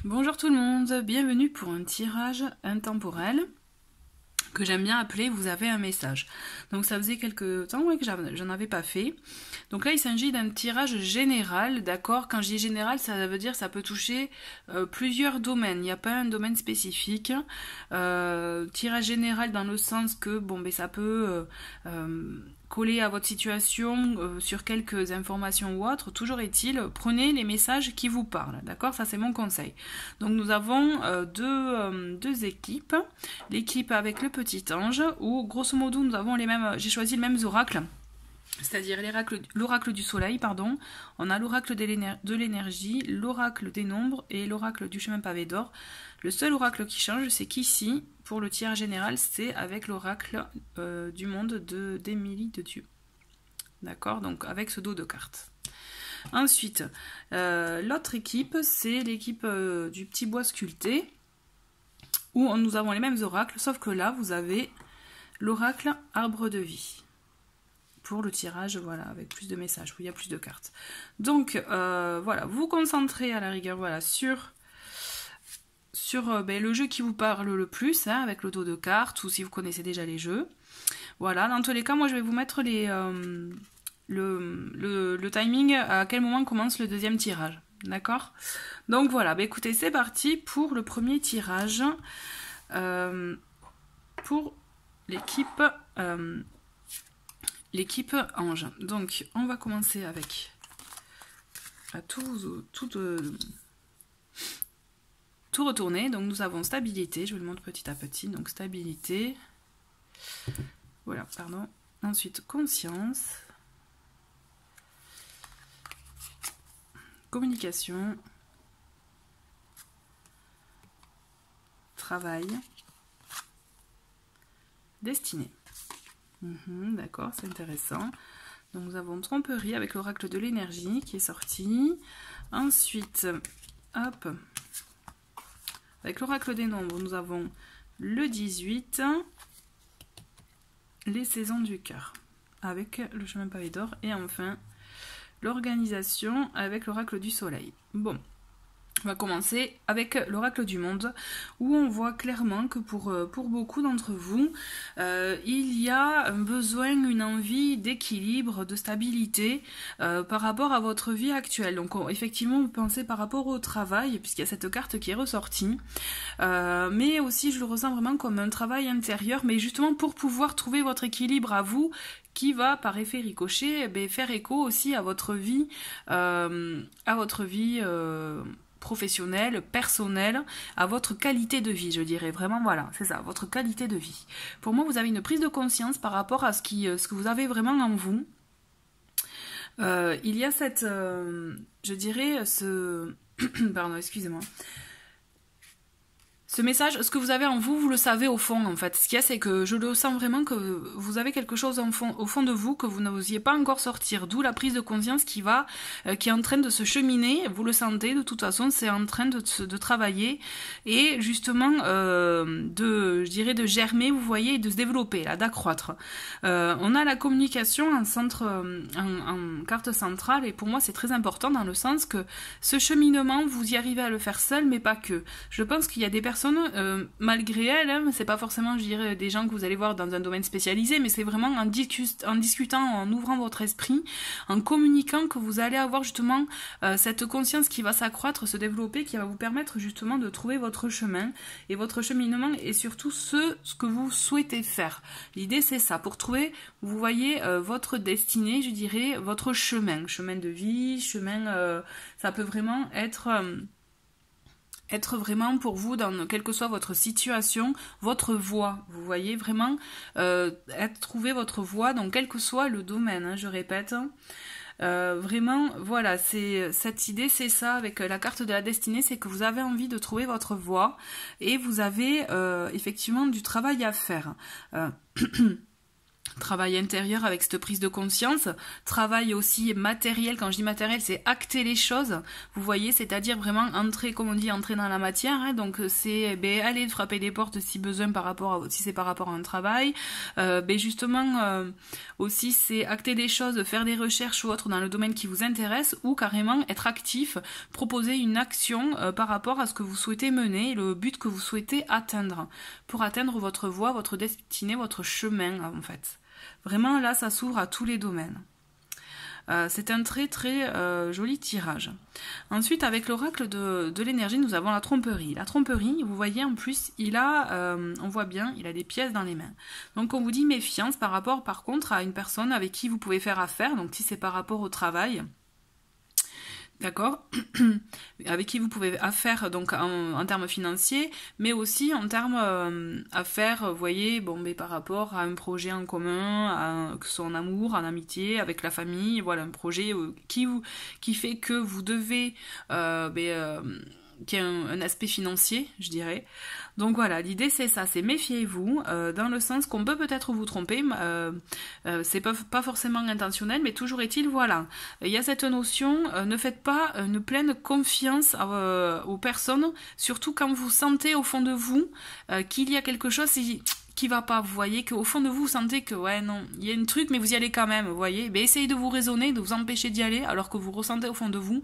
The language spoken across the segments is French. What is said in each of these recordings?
Bonjour tout le monde, bienvenue pour un tirage intemporel que j'aime bien appeler vous avez un message. Donc ça faisait quelques temps que j'en avais pas fait. Donc là il s'agit d'un tirage général, d'accord? Quand je dis général, ça veut dire ça peut toucher plusieurs domaines, il n'y a pas un domaine spécifique. Tirage général dans le sens que bon ben ça peut coller à votre situation sur quelques informations ou autres. Toujours est-il, prenez les messages qui vous parlent, d'accord? Ça c'est mon conseil. Donc nous avons deux équipes. L'équipe avec le petit ange, où grosso modo nous avons les mêmes, j'ai choisi les mêmes oracles, c'est-à-dire l'oracle du soleil, pardon. On a l'oracle de l'énergie, l'oracle des nombres et l'oracle du chemin pavé d'or. Le seul oracle qui change, c'est qu'ici, pour le tirage général, c'est avec l'oracle du monde d'Émilie de Dieu. D'accord? Donc avec ce dos de cartes. Ensuite, l'autre équipe, c'est l'équipe du petit bois sculpté, où nous avons les mêmes oracles, sauf que là, vous avez l'oracle arbre de vie. Pour le tirage, voilà, avec plus de messages, où il y a plus de cartes. Donc, voilà, vous vous concentrez à la rigueur, voilà, sur le jeu qui vous parle le plus, hein, avec le dos de cartes, ou si vous connaissez déjà les jeux. Voilà, dans tous les cas, moi je vais vous mettre le timing, à quel moment commence le deuxième tirage. D'accord? Donc voilà, bah écoutez, c'est parti pour le premier tirage pour l'équipe ange. Donc on va commencer avec tout retourner. Donc nous avons stabilité, je vous le montre petit à petit. Donc stabilité, voilà, pardon. Ensuite conscience, communication, travail, destinée. D'accord, c'est intéressant. Donc nous avons tromperie avec l'oracle de l'énergie qui est sorti. Ensuite, hop, avec l'oracle des nombres, nous avons le 18, les saisons du cœur avec le chemin pavé d'or. Et enfin, l'organisation avec l'oracle du soleil. Bon. On va commencer avec l'oracle du monde, où on voit clairement que pour beaucoup d'entre vous, il y a un besoin, une envie d'équilibre, de stabilité par rapport à votre vie actuelle. Donc effectivement, vous pensez par rapport au travail, puisqu'il y a cette carte qui est ressortie, mais aussi je le ressens vraiment comme un travail intérieur, mais justement pour pouvoir trouver votre équilibre à vous, qui va par effet ricochet faire écho aussi à votre vie, professionnelle, personnelle, à votre qualité de vie, je dirais vraiment, voilà, c'est ça, votre qualité de vie. Pour moi, vous avez une prise de conscience par rapport à ce que vous avez vraiment en vous. Il y a cette, je dirais, pardon, excusez-moi. Ce message, ce que vous avez en vous, vous le savez au fond en fait. Ce qu'il y a, c'est que je le sens vraiment que vous avez quelque chose au fond de vous que vous n'osiez pas encore sortir. D'où la prise de conscience qui est en train de se cheminer. Vous le sentez de toute façon, c'est en train de travailler et justement je dirais de germer, vous voyez, et de se développer, là, d'accroître. On a la communication en carte centrale et pour moi c'est très important dans le sens que ce cheminement, vous y arrivez à le faire seul, mais pas que. Je pense qu'il y a des personnes malgré elles, hein, c'est pas forcément, je dirais, des gens que vous allez voir dans un domaine spécialisé, mais c'est vraiment en discutant, en ouvrant votre esprit, en communiquant que vous allez avoir justement cette conscience qui va s'accroître, se développer, qui va vous permettre justement de trouver votre chemin et votre cheminement et surtout ce que vous souhaitez faire. L'idée c'est ça, pour trouver, vous voyez, votre destinée, je dirais, votre chemin de vie, ça peut vraiment être vraiment pour vous, dans quelle que soit votre situation, votre voie. Vous voyez, vraiment, trouver votre voie dans quel que soit le domaine, hein, je répète. Vraiment, voilà, cette idée, c'est ça, avec la carte de la destinée, c'est que vous avez envie de trouver votre voie et vous avez effectivement du travail à faire. Travail intérieur avec cette prise de conscience, travail aussi matériel, quand je dis matériel, c'est acter les choses, vous voyez, c'est-à-dire vraiment entrer, comme on dit, entrer dans la matière, hein, donc c'est aller frapper des portes si besoin si c'est par rapport à un travail, justement aussi c'est acter des choses, faire des recherches ou autres dans le domaine qui vous intéresse, ou carrément être actif, proposer une action par rapport à ce que vous souhaitez mener, le but que vous souhaitez atteindre, pour atteindre votre voie, votre destinée, votre chemin en fait. Vraiment, là, ça s'ouvre à tous les domaines. C'est un très très joli tirage. Ensuite, avec l'oracle de l'énergie, nous avons la tromperie. La tromperie, vous voyez, en plus, on voit bien, il a des pièces dans les mains. Donc, on vous dit méfiance par rapport, par contre, à une personne avec qui vous pouvez faire affaire. Donc, si c'est par rapport au travail, d'accord, avec qui vous pouvez affaire donc en termes financiers, mais aussi en termes affaires, vous voyez, mais par rapport à un projet en commun, que ce soit en amour, en amitié, avec la famille, voilà, un projet qui fait que vous devez qui a un aspect financier, je dirais. Donc voilà, l'idée c'est ça, c'est méfiez-vous, dans le sens qu'on peut peut-être vous tromper, c'est pas forcément intentionnel, mais toujours est-il, voilà, il y a cette notion, ne faites pas une pleine confiance aux personnes, surtout quand vous sentez au fond de vous qu'il y a quelque chose qui va pas, vous voyez, qu'au fond de vous, vous sentez que, ouais, non, il y a un truc, mais vous y allez quand même, vous voyez, essayez de vous raisonner, de vous empêcher d'y aller, alors que vous ressentez au fond de vous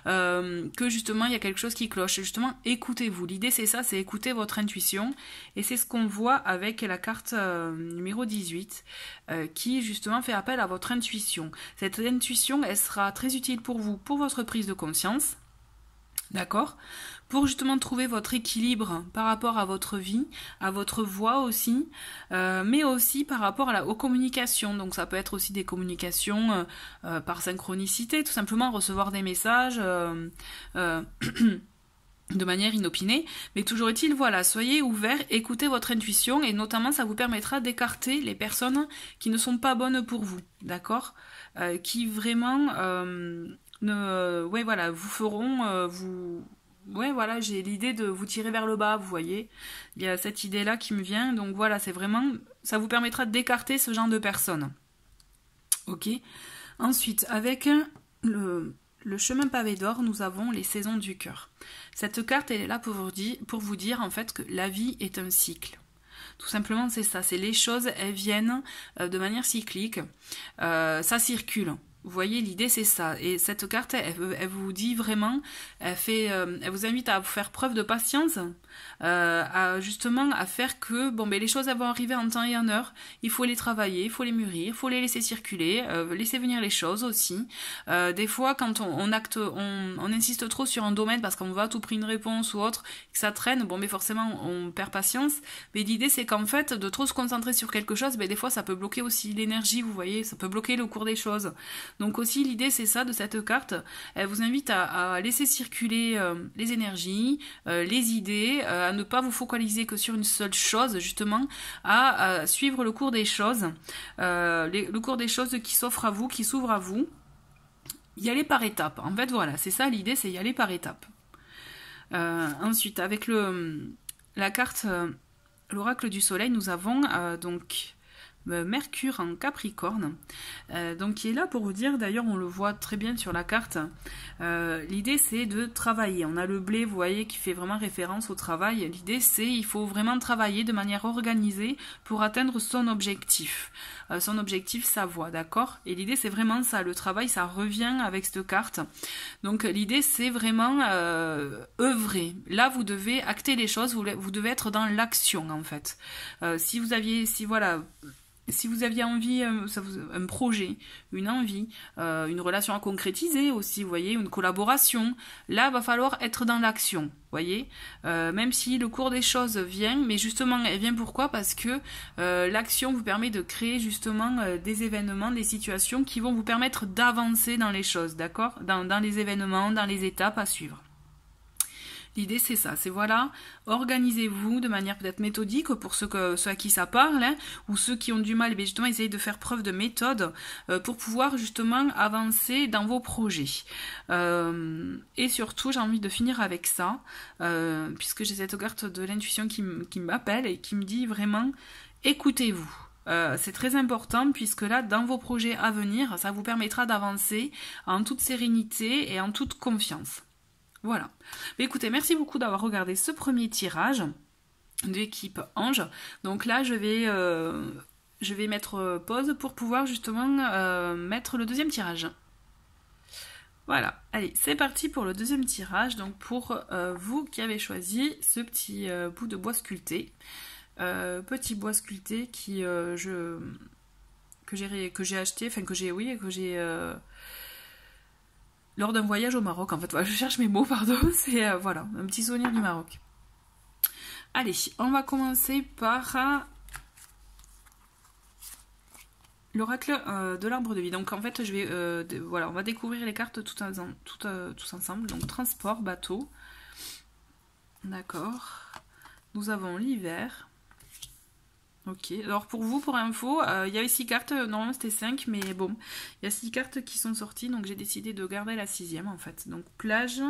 que, justement, il y a quelque chose qui cloche. Justement, écoutez-vous. L'idée, c'est ça, c'est écouter votre intuition, et c'est ce qu'on voit avec la carte numéro 18, qui, justement, fait appel à votre intuition. Cette intuition, elle sera très utile pour vous, pour votre prise de conscience, d'accord, pour justement trouver votre équilibre par rapport à votre vie, à votre voix aussi, mais aussi par rapport aux communications. Donc ça peut être aussi des communications par synchronicité, tout simplement recevoir des messages de manière inopinée, mais toujours est-il, voilà, soyez ouverts, écoutez votre intuition, et notamment ça vous permettra d'écarter les personnes qui ne sont pas bonnes pour vous, d'accord, qui vraiment vous feront ouais, voilà, j'ai l'idée de vous tirer vers le bas, vous voyez. Il y a cette idée-là qui me vient, donc voilà, c'est vraiment, ça vous permettra d'écarter ce genre de personnes. Ok. Ensuite, avec le chemin pavé d'or, nous avons les saisons du cœur. Cette carte, elle est là pour vous dire en fait que la vie est un cycle. Tout simplement, c'est ça, c'est les choses, elles viennent de manière cyclique, ça circule. Vous voyez, l'idée c'est ça. Et cette carte, elle vous dit vraiment, elle vous invite à faire preuve de patience, justement à faire que les choses elles vont arriver en temps et en heure. Il faut les travailler, il faut les mûrir, il faut les laisser circuler, laisser venir les choses aussi. Des fois, quand on insiste trop sur un domaine parce qu'on veut à tout prix une réponse ou autre, que ça traîne, mais forcément on perd patience. Mais l'idée c'est qu'en fait, de trop se concentrer sur quelque chose, des fois ça peut bloquer aussi l'énergie, vous voyez, ça peut bloquer le cours des choses. Donc aussi l'idée c'est ça de cette carte, elle vous invite à laisser circuler les énergies, les idées, à ne pas vous focaliser que sur une seule chose, justement, à suivre le cours des choses, le cours des choses qui s'offrent à vous, qui s'ouvrent à vous, y aller par étapes. En fait voilà, c'est ça l'idée, c'est y aller par étapes. Ensuite, avec la carte, l'oracle du soleil, nous avons donc Mercure en Capricorne, donc qui est là pour vous dire, d'ailleurs on le voit très bien sur la carte, l'idée c'est de travailler. On a le blé, vous voyez, qui fait vraiment référence au travail. L'idée c'est il faut vraiment travailler de manière organisée pour atteindre son objectif, sa voie, d'accord. Et l'idée c'est vraiment ça, le travail, ça revient avec cette carte. Donc l'idée c'est vraiment œuvrer. Là vous devez acter les choses, vous devez être dans l'action en fait. Si vous aviez envie, un projet, une envie, une relation à concrétiser aussi, vous voyez, une collaboration, là, va falloir être dans l'action, vous voyez, même si le cours des choses vient, mais justement, elle vient pourquoi? Parce que l'action vous permet de créer justement des événements, des situations qui vont vous permettre d'avancer dans les choses, d'accord, dans les événements, dans les étapes à suivre. L'idée c'est ça, c'est voilà, organisez-vous de manière peut-être méthodique pour ceux à qui ça parle, hein, ou ceux qui ont du mal, justement essayez de faire preuve de méthode pour pouvoir justement avancer dans vos projets. Et surtout, j'ai envie de finir avec ça, puisque j'ai cette carte de l'intuition qui m'appelle et qui me dit vraiment, écoutez-vous. c'est très important puisque là, dans vos projets à venir, ça vous permettra d'avancer en toute sérénité et en toute confiance. Voilà. Mais écoutez, merci beaucoup d'avoir regardé ce premier tirage de l'équipe Ange. Donc là, je vais mettre pause pour pouvoir justement mettre le deuxième tirage. Voilà, allez, c'est parti pour le deuxième tirage. Donc pour vous qui avez choisi ce petit bout de bois sculpté, petit bois sculpté que j'ai acheté, enfin que j'ai lors d'un voyage au Maroc. En fait, voilà, je cherche mes mots, pardon. C'est voilà, un petit souvenir du Maroc. Allez, on va commencer par l'oracle de l'arbre de vie. Donc en fait, voilà, on va découvrir les cartes tous ensemble. Donc transport, bateau. D'accord. Nous avons l'hiver. Ok. Alors pour vous, pour info, il y avait 6 cartes. Normalement c'était 5, mais bon, il y a 6 cartes qui sont sorties. Donc j'ai décidé de garder la 6e en fait. Donc plage.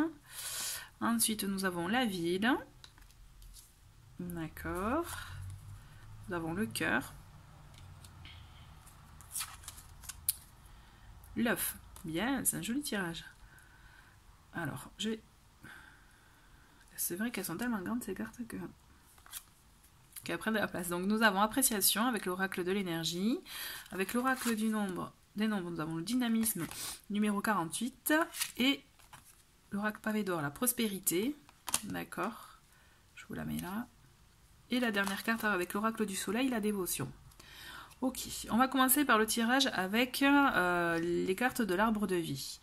Ensuite nous avons la ville. D'accord. Nous avons le cœur. L'œuf. Bien, c'est un joli tirage. Alors, c'est vrai qu'elles sont tellement grandes ces cartes qu'elles prennent de la place. Donc nous avons appréciation avec l'oracle de l'énergie. Avec l'oracle des nombres, nous avons le dynamisme numéro 48. Et l'oracle pavé d'or, la prospérité. D'accord. Je vous la mets là. Et la dernière carte avec l'oracle du soleil, la dévotion. Ok, on va commencer par le tirage avec les cartes de l'arbre de vie.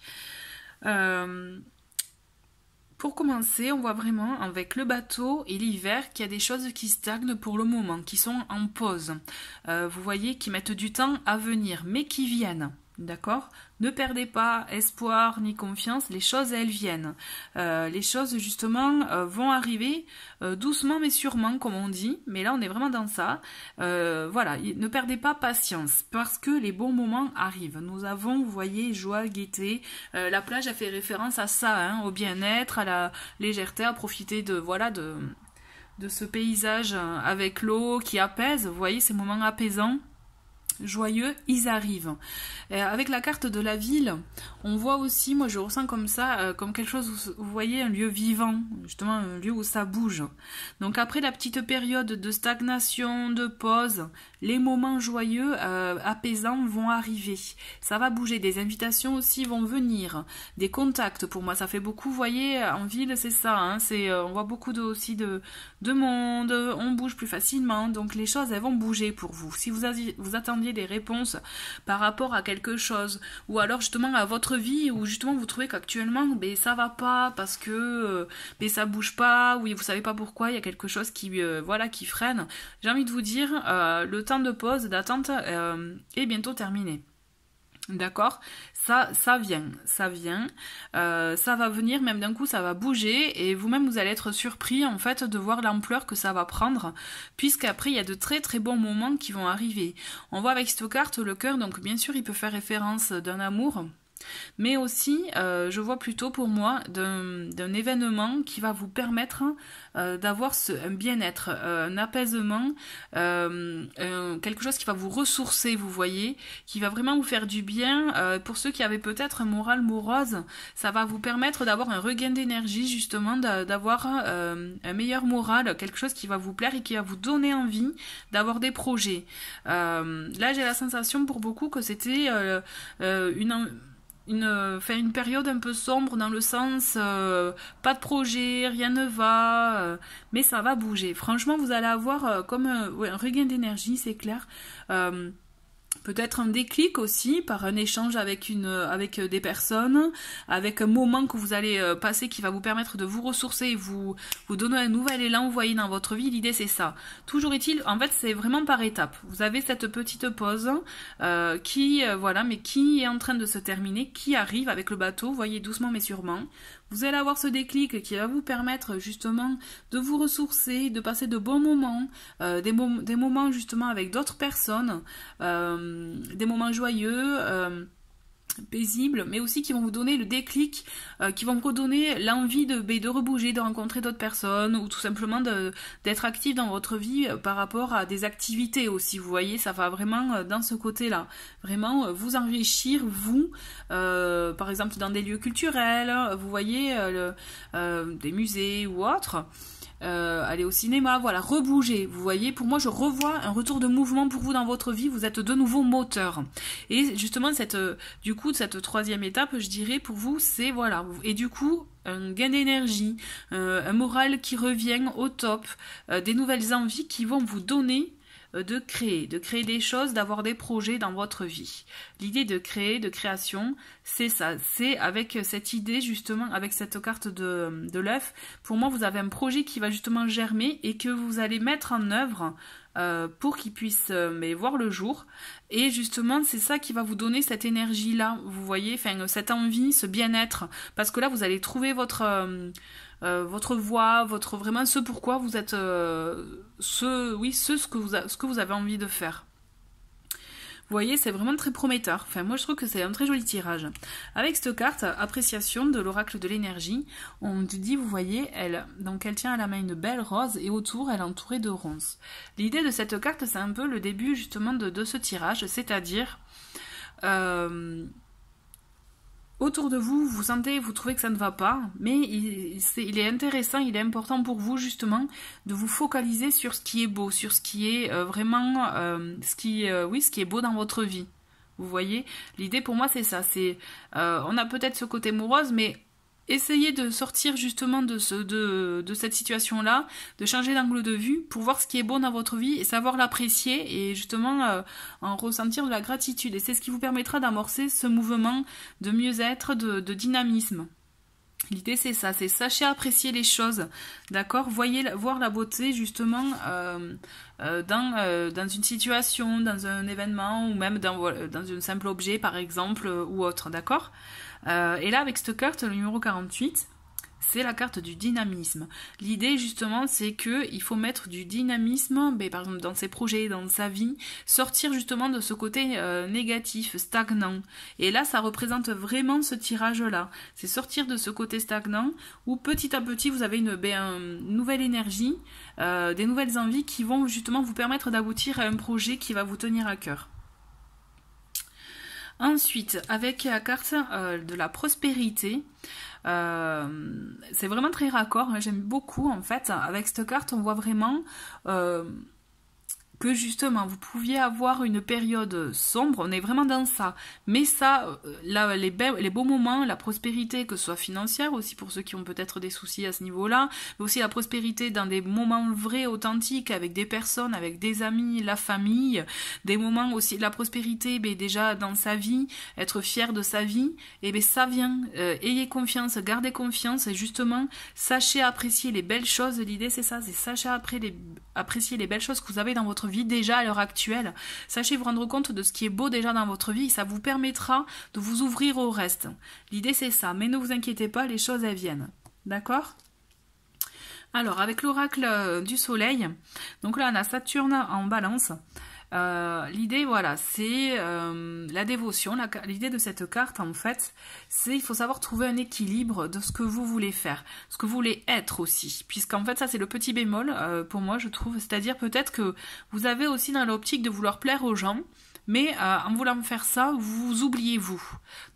Pour commencer, on voit vraiment avec le bateau et l'hiver qu'il y a des choses qui stagnent pour le moment, qui sont en pause. Vous voyez, qui mettent du temps à venir, mais qui viennent. D'accord? Ne perdez pas espoir ni confiance, les choses elles viennent. Les choses justement vont arriver doucement mais sûrement comme on dit, mais là on est vraiment dans ça. Voilà, ne perdez pas patience parce que les bons moments arrivent. Nous avons, vous voyez, joie, gaieté. La plage a fait référence à ça, hein, au bien-être, à la légèreté, à profiter de ce paysage avec l'eau qui apaise. Vous voyez ces moments apaisants. Joyeux, ils arrivent. Avec la carte de la ville, on voit aussi, moi je ressens comme ça, comme quelque chose, vous voyez, un lieu vivant, justement un lieu où ça bouge. Donc après la petite période de stagnation, de pause, les moments joyeux, apaisants vont arriver. Ça va bouger, des invitations aussi vont venir, des contacts pour moi, ça fait beaucoup, vous voyez, en ville c'est ça, hein, on voit beaucoup aussi de monde, on bouge plus facilement, donc les choses elles vont bouger pour vous. Si vous attendiez des réponses par rapport à quelque chose ou alors justement à votre vie où justement vous trouvez qu'actuellement ça va pas parce que ça bouge pas, oui vous savez pas pourquoi, il y a quelque chose qui freine, j'ai envie de vous dire le temps de pause, d'attente est bientôt terminé. D'accord, ça vient, ça va venir, même d'un coup ça va bouger et vous-même vous allez être surpris en fait de voir l'ampleur que ça va prendre, puisqu'après il y a de très très bons moments qui vont arriver. On voit avec cette carte le cœur, donc bien sûr il peut faire référence d'un amour, mais aussi je vois plutôt pour moi d'un événement qui va vous permettre d'avoir un bien-être, un apaisement, quelque chose qui va vous ressourcer, vous voyez, qui va vraiment vous faire du bien. Pour ceux qui avaient peut-être un moral morose, ça va vous permettre d'avoir un regain d'énergie, justement, d'avoir un meilleur moral, quelque chose qui va vous plaire et qui va vous donner envie d'avoir des projets. Là j'ai la sensation pour beaucoup que c'était une période un peu sombre dans le sens pas de projet, rien ne va, mais ça va bouger. Franchement, vous allez avoir comme un regain d'énergie, c'est clair. Peut-être un déclic aussi par un échange avec des personnes, avec un moment que vous allez passer qui va vous permettre de vous ressourcer et vous donner un nouvel élan, vous voyez, dans votre vie. L'idée c'est ça. Toujours est-il, en fait c'est vraiment par étapes. Vous avez cette petite pause qui est en train de se terminer, qui arrive avec le bateau, vous voyez, doucement mais sûrement. Vous allez avoir ce déclic qui va vous permettre justement de vous ressourcer, de passer de bons moments, des moments justement avec d'autres personnes, des moments joyeux, paisibles, mais aussi qui vont vous donner le déclic, qui vont vous redonner l'envie de rebouger, de rencontrer d'autres personnes, ou tout simplement d'être actif dans votre vie par rapport à des activités aussi. Vous voyez, ça va vraiment dans ce côté-là. Vraiment vous enrichir, vous, par exemple dans des lieux culturels, vous voyez, des musées ou autres. Aller au cinéma, voilà, rebouger. Vous voyez, pour moi, je revois un retour de mouvement pour vous dans votre vie. Vous êtes de nouveau moteur. Et justement, du coup, cette troisième étape, je dirais, pour vous, c'est voilà. Et du coup, un gain d'énergie, un moral qui revient au top, des nouvelles envies qui vont vous donner de créer des choses, d'avoir des projets dans votre vie. L'idée de créer, de création, c'est ça. C'est avec cette idée, justement, avec cette carte de l'œuf, pour moi, vous avez un projet qui va justement germer et que vous allez mettre en œuvre pour qu'il puisse voir le jour. Et justement, c'est ça qui va vous donner cette énergie-là, vous voyez, enfin, cette envie, ce bien-être. Parce que là, vous allez trouver votre voie, vraiment ce pourquoi vous êtes, ce que vous avez envie de faire. Vous voyez, c'est vraiment très prometteur. Enfin, moi, je trouve que c'est un très joli tirage. Avec cette carte, appréciation de l'oracle de l'énergie, on dit, vous voyez, elle tient à la main une belle rose et autour, elle est entourée de ronces. L'idée de cette carte, c'est un peu le début, justement, de ce tirage, c'est-à-dire... autour de vous, vous trouvez que ça ne va pas, mais il est intéressant, il est important pour vous justement de vous focaliser sur ce qui est beau, sur ce qui est vraiment, ce qui est beau dans votre vie. Vous voyez, l'idée pour moi c'est ça, on a peut-être ce côté morose, mais essayez de sortir justement de cette situation-là, de changer d'angle de vue pour voir ce qui est beau dans votre vie et savoir l'apprécier et justement en ressentir de la gratitude. Et c'est ce qui vous permettra d'amorcer ce mouvement de mieux-être, de dynamisme. L'idée c'est ça, c'est sachez apprécier les choses, d'accord ? Voir la beauté justement dans une situation, dans un événement ou même dans un simple objet par exemple ou autre, d'accord ? Et là avec cette carte, le numéro 48, c'est la carte du dynamisme. L'idée justement c'est que il faut mettre du dynamisme, par exemple dans ses projets, dans sa vie, sortir justement de ce côté négatif, stagnant. Et là ça représente vraiment ce tirage-là. C'est sortir de ce côté stagnant où petit à petit vous avez une nouvelle énergie, des nouvelles envies qui vont justement vous permettre d'aboutir à un projet qui va vous tenir à cœur. Ensuite, avec la carte de la prospérité, c'est vraiment très raccord, hein, j'aime beaucoup en fait. Avec cette carte, on voit vraiment que justement vous pouviez avoir une période sombre, on est vraiment dans ça, mais ça, là, les beaux moments, la prospérité, que ce soit financière aussi pour ceux qui ont peut-être des soucis à ce niveau-là, mais aussi la prospérité dans des moments vrais, authentiques, avec des personnes, avec des amis, la famille, des moments aussi de la prospérité, déjà dans sa vie, être fier de sa vie, et ça vient, ayez confiance, gardez confiance, et justement, sachez apprécier les belles choses, l'idée c'est ça, c'est sachez apprécier les belles choses que vous avez dans votre vie déjà à l'heure actuelle. Sachez vous rendre compte de ce qui est beau déjà dans votre vie, ça vous permettra de vous ouvrir au reste. L'idée c'est ça, mais ne vous inquiétez pas, les choses elles viennent. D'accord ? Alors avec l'oracle du soleil, donc là on a Saturne en balance. L'idée voilà, c'est la dévotion. L'idée de cette carte en fait, c'est il faut savoir trouver un équilibre de ce que vous voulez faire, ce que vous voulez être aussi, puisqu'en fait ça c'est le petit bémol pour moi je trouve, c'est-à-dire peut-être que vous avez aussi dans l'optique de vouloir plaire aux gens, mais en voulant faire ça, vous oubliez vous.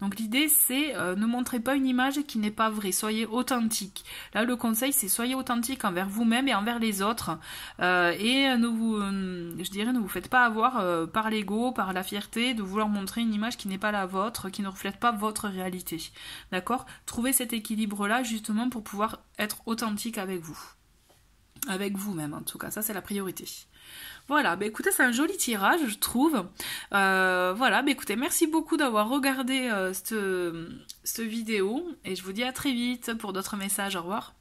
Donc l'idée c'est ne montrez pas une image qui n'est pas vraie, soyez authentique. Là le conseil c'est soyez authentique envers vous-même et envers les autres, et ne vous faites pas avoir par l'ego, par la fierté de vouloir montrer une image qui n'est pas la vôtre, qui ne reflète pas votre réalité. D'accord ? Trouvez cet équilibre-là justement pour pouvoir être authentique avec vous. Avec vous-même en tout cas, ça c'est la priorité. Voilà, écoutez, c'est un joli tirage, je trouve. Voilà, écoutez, merci beaucoup d'avoir regardé cette vidéo. Et je vous dis à très vite pour d'autres messages. Au revoir.